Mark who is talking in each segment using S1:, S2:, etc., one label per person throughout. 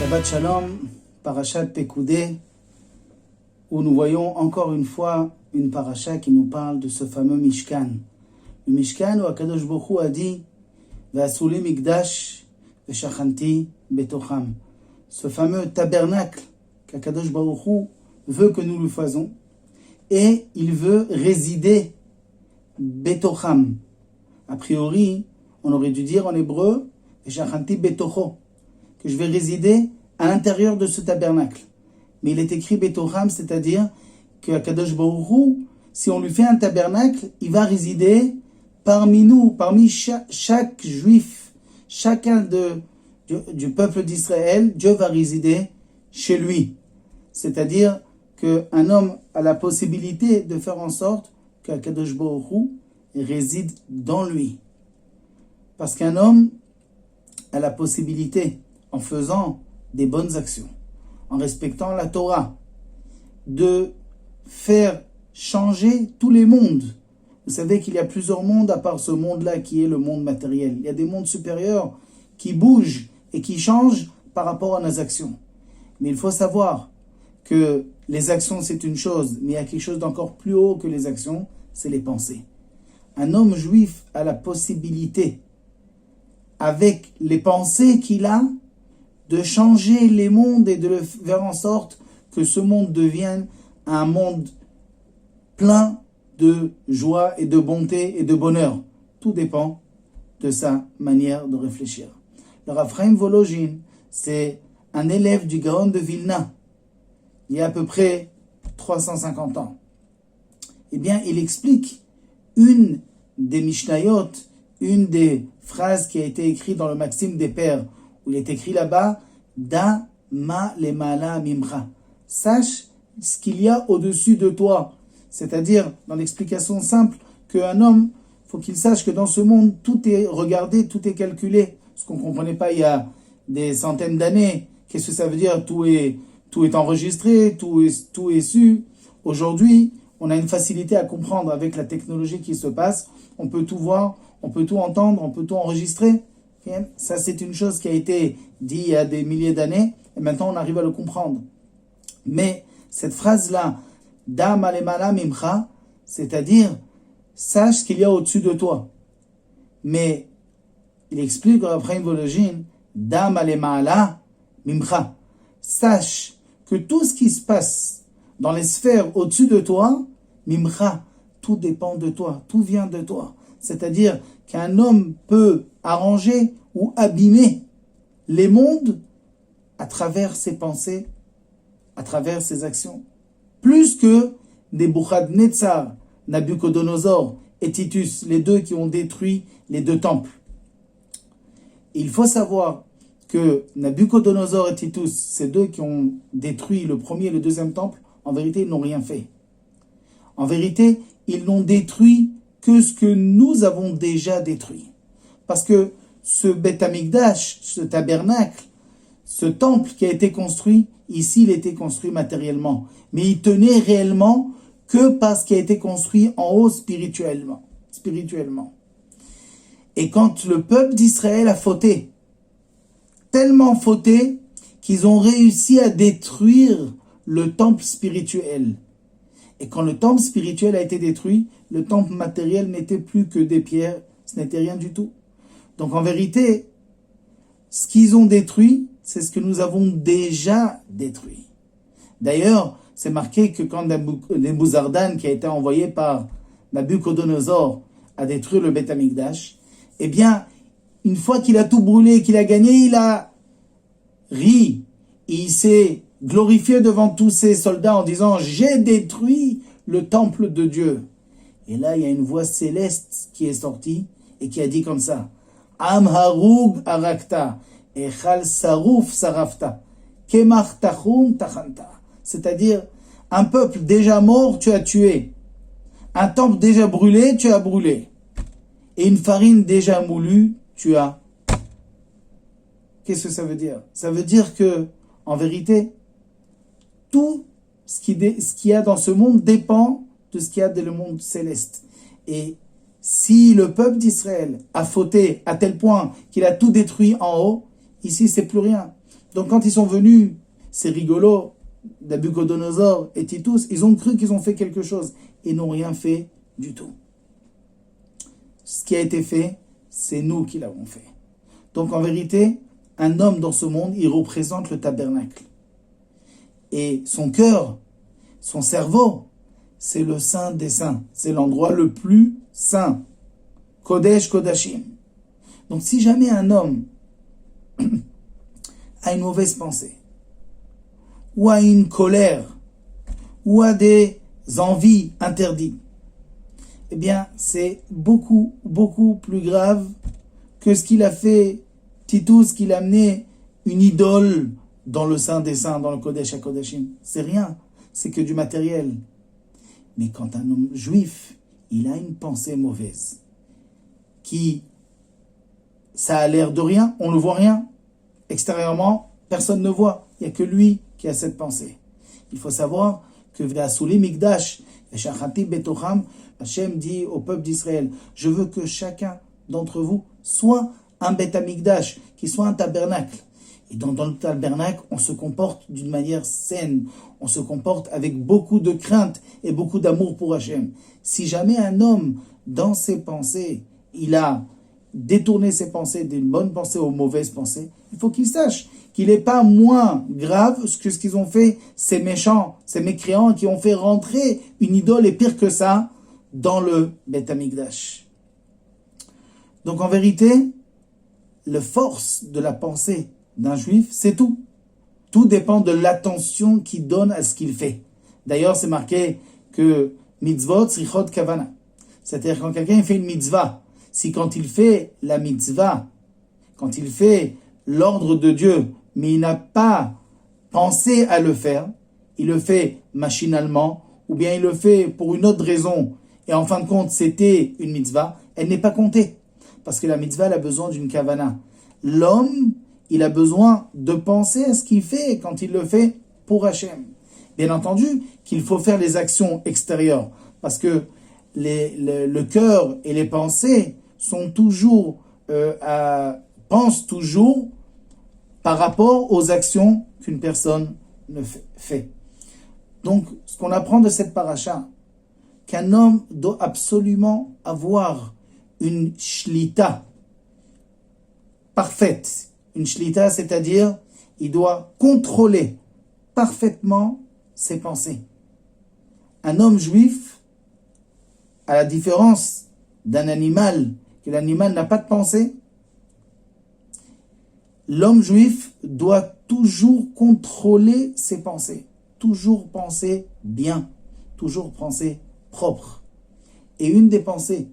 S1: Shabbat Shalom, Parashat Pekudei, où nous voyons encore une fois une paracha qui nous parle de ce fameux Mishkan. Le Mishkan où Akadosh Baruch Hu a dit Ve'asuli Mikdash ve'shachanti betocham. Ce fameux tabernacle qu'Akadosh Baruch Hu veut que nous le fassions, et il veut résider betocham. A priori, on aurait dû dire en hébreu ve'shachanti betocho, que je vais résider à l'intérieur de ce tabernacle. Mais il est écrit Betocham, c'est-à-dire que Akadosh Baruch Hu, si on lui fait un tabernacle, il va résider parmi nous, parmi chaque juif, chacun du peuple d'Israël. Dieu va résider chez lui. C'est-à-dire qu'un homme a la possibilité de faire en sorte qu'Akadosh Baruch Hu réside dans lui. Parce qu'un homme a la possibilité, en faisant des bonnes actions, en respectant la Torah, de faire changer tous les mondes. Vous savez qu'il y a plusieurs mondes à part ce monde-là qui est le monde matériel. Il y a des mondes supérieurs qui bougent et qui changent par rapport à nos actions. Mais il faut savoir que les actions c'est une chose, mais il y a quelque chose d'encore plus haut que les actions, c'est les pensées. Un homme juif a la possibilité, avec les pensées qu'il a, de changer les mondes et de le faire en sorte que ce monde devienne un monde plein de joie et de bonté et de bonheur. Tout dépend de sa manière de réfléchir. Le Rav Chaim Volozhin, c'est un élève du Gaon de Vilna, il y a à peu près 350 ans. Eh bien, il explique une des Mishnayot, une des phrases qui a été écrite dans le Maxime des Pères, où il est écrit là-bas, Da ma lemala mimcha. Sache ce qu'il y a au-dessus de toi. C'est-à-dire, dans l'explication simple, qu'un homme, faut qu'il sache que dans ce monde, tout est regardé, tout est calculé. Ce qu'on ne comprenait pas il y a des centaines d'années. Qu'est-ce que ça veut dire? Tout est enregistré, tout est su. Aujourd'hui, on a une facilité à comprendre avec la technologie qui se passe. On peut tout voir, on peut tout entendre, on peut tout enregistrer. Ça, c'est une chose qui a été dit il y a des milliers d'années, et maintenant on arrive à le comprendre. Mais cette phrase-là, Da malemala mimcha, c'est-à-dire, sache ce qu'il y a au-dessus de toi. Mais il explique au Rav Chaim Volozhin, Da malemala mimcha, sache que tout ce qui se passe dans les sphères au-dessus de toi, mimcha, tout dépend de toi, tout vient de toi. C'est-à-dire qu'un homme peut arranger ou abîmer les mondes à travers ses pensées, à travers ses actions. Plus que Nebuchadnezzar, Nabucodonosor et Titus, les deux qui ont détruit les deux temples. Il faut savoir que Nabucodonosor et Titus, ces deux qui ont détruit le premier et le deuxième temple, en vérité, ils n'ont rien fait. En vérité, ils n'ont détruit que ce que nous avons déjà détruit. Parce que ce Beth Amikdash, ce tabernacle, ce temple qui a été construit, ici il a été construit matériellement. Mais il tenait réellement que parce qu'il a été construit en haut spirituellement. Et quand le peuple d'Israël a fauté, tellement fauté, qu'ils ont réussi à détruire le temple spirituel. Et quand le temple spirituel a été détruit, le temple matériel n'était plus que des pierres, ce n'était rien du tout. Donc en vérité, ce qu'ils ont détruit, c'est ce que nous avons déjà détruit. D'ailleurs, c'est marqué que quand Nebuzaradan, qui a été envoyé par Nabucodonosor, a détruit le Beth Amikdash, eh bien, une fois qu'il a tout brûlé, qu'il a gagné, il a ri, et il s'est glorifié devant tous ses soldats en disant « J'ai détruit le temple de Dieu ». Et là, il y a une voix céleste qui est sortie et qui a dit comme ça « Am harug arakta, echal saruf sarafta, kemach tachum tachanta ». C'est-à-dire, un peuple déjà mort, tu as tué. Un temple déjà brûlé, tu as brûlé. Et une farine déjà moulue, tu as. Qu'est-ce que ça veut dire? Ça veut dire que, en vérité, tout ce qu'il y a dans ce monde dépend de ce qu'il y a dans le monde céleste. Et si le peuple d'Israël a fauté à tel point qu'il a tout détruit en haut, ici c'est plus rien. Donc quand ils sont venus, c'est rigolo, Nabucodonosor et Titus, ils ont cru qu'ils ont fait quelque chose. Ils n'ont rien fait du tout. Ce qui a été fait, c'est nous qui l'avons fait. Donc en vérité, un homme dans ce monde, il représente le tabernacle. Et son cœur, son cerveau, c'est le saint des saints. C'est l'endroit le plus saint. Kodesh Kodashim. Donc si jamais un homme a une mauvaise pensée, ou a une colère, ou a des envies interdites, eh bien, c'est beaucoup, beaucoup plus grave que ce qu'il a fait Titus, qu'il a amené une idole dans le Saint des Saints, dans le Kodesh HaKodashim. C'est rien, c'est que du matériel. Mais quand un homme juif, il a une pensée mauvaise, qui, ça a l'air de rien, on ne voit rien. Extérieurement, personne ne voit. Il n'y a que lui qui a cette pensée. Il faut savoir que V'asuli Mikdash, Shachati Betocham, Hachem dit au peuple d'Israël, je veux que chacun d'entre vous soit un Beth Amikdash, qui soit un tabernacle. Et dans le tabernacle, on se comporte d'une manière saine, on se comporte avec beaucoup de crainte et beaucoup d'amour pour Hachem. Si jamais un homme, dans ses pensées, il a détourné ses pensées d'une bonne pensée aux mauvaises pensées, il faut qu'il sache qu'il n'est pas moins grave que ce qu'ils ont fait, ces méchants, ces mécréants qui ont fait rentrer une idole, et pire que ça, dans le Beth Amikdash. Donc en vérité, la force de la pensée d'un juif, c'est tout. Tout dépend de l'attention qu'il donne à ce qu'il fait. D'ailleurs, c'est marqué que mitzvot srichot kavana. C'est-à-dire quand quelqu'un fait une mitzvah, si quand il fait la mitzvah, quand il fait l'ordre de Dieu, mais il n'a pas pensé à le faire, il le fait machinalement, ou bien il le fait pour une autre raison, et en fin de compte, c'était une mitzvah, elle n'est pas comptée. Parce que la mitzvah, elle a besoin d'une kavana. L'homme, il a besoin de penser à ce qu'il fait quand il le fait pour Hachem. Bien entendu qu'il faut faire les actions extérieures, parce que le cœur et les pensées sont toujours, pensent toujours par rapport aux actions qu'une personne ne fait. Donc, ce qu'on apprend de cette paracha, qu'un homme doit absolument avoir une shlita parfaite. Une shlita, c'est-à-dire, il doit contrôler parfaitement ses pensées. Un homme juif, à la différence d'un animal, que l'animal n'a pas de pensée, l'homme juif doit toujours contrôler ses pensées, toujours penser bien, toujours penser propre. Et une des pensées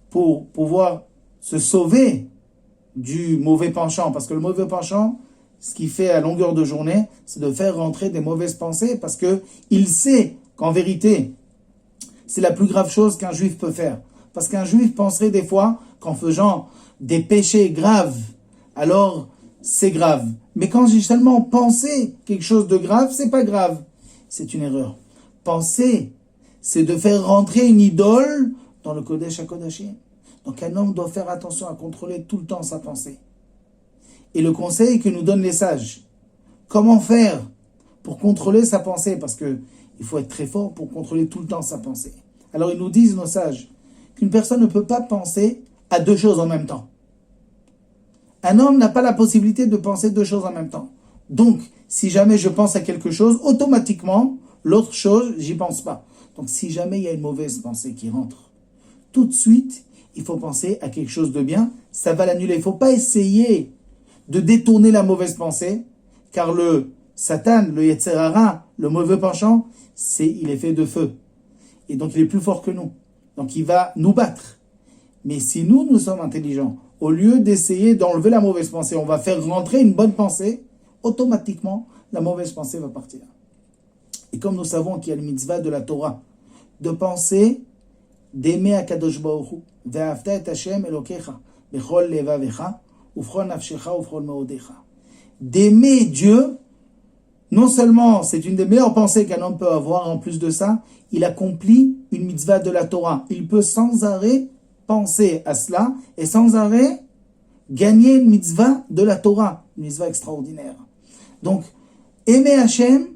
S1: pour pouvoir se sauver du mauvais penchant, parce que le mauvais penchant, ce qu'il fait à longueur de journée, c'est de faire rentrer des mauvaises pensées, parce que il sait qu'en vérité, c'est la plus grave chose qu'un juif peut faire. Parce qu'un juif penserait des fois qu'en faisant des péchés graves, alors c'est grave. Mais quand j'ai seulement pensé quelque chose de grave, c'est pas grave. C'est une erreur. Penser, c'est de faire rentrer une idole dans le Kodesh HaKodashim. Donc un homme doit faire attention à contrôler tout le temps sa pensée. Et le conseil que nous donnent les sages, comment faire pour contrôler sa pensée? Parce que il faut être très fort pour contrôler tout le temps sa pensée. Alors ils nous disent, nos sages, qu'une personne ne peut pas penser à deux choses en même temps. Un homme n'a pas la possibilité de penser deux choses en même temps. Donc, si jamais je pense à quelque chose, automatiquement, l'autre chose, j'y pense pas. Donc, si jamais il y a une mauvaise pensée qui rentre, tout de suite, il faut penser à quelque chose de bien, ça va l'annuler. Il ne faut pas essayer de détourner la mauvaise pensée, car le Satan, le Yetzer Hara, le mauvais penchant, il est fait de feu. Et donc, il est plus fort que nous. Donc, il va nous battre. Mais si nous sommes intelligents, au lieu d'essayer d'enlever la mauvaise pensée, on va faire rentrer une bonne pensée, automatiquement, la mauvaise pensée va partir. Et comme nous savons qu'il y a le mitzvah de la Torah, de penser, d'aimer Akadosh Baruch Hu, ve'ahavta et Hashem Elokecha, bechol levavecha, ufchol nafshecha, ufchol meodecha. D'aimer Dieu, non seulement c'est une des meilleures pensées qu'un homme peut avoir, en plus de ça, il accomplit une mitzvah de la Torah. Il peut sans arrêt penser à cela et sans arrêt gagner une mitzvah de la Torah, une mitzvah extraordinaire. Donc, aimer Hachem,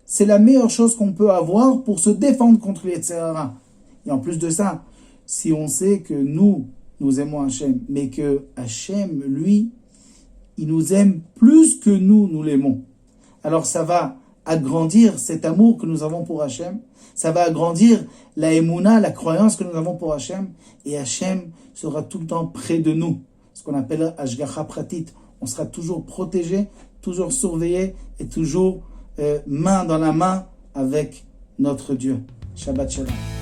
S1: c'est la meilleure chose qu'on peut avoir pour se défendre contre les Yetzer Hara. Et en plus de ça, si on sait que nous aimons Hachem, mais que Hachem, lui, il nous aime plus que nous l'aimons. Alors ça va agrandir cet amour que nous avons pour Hachem, ça va agrandir la émouna, la croyance que nous avons pour Hachem, et Hachem sera tout le temps près de nous, ce qu'on appelle Hashgacha Pratit. On sera toujours protégé, toujours surveillé, et toujours main dans la main avec notre Dieu. Shabbat Shalom.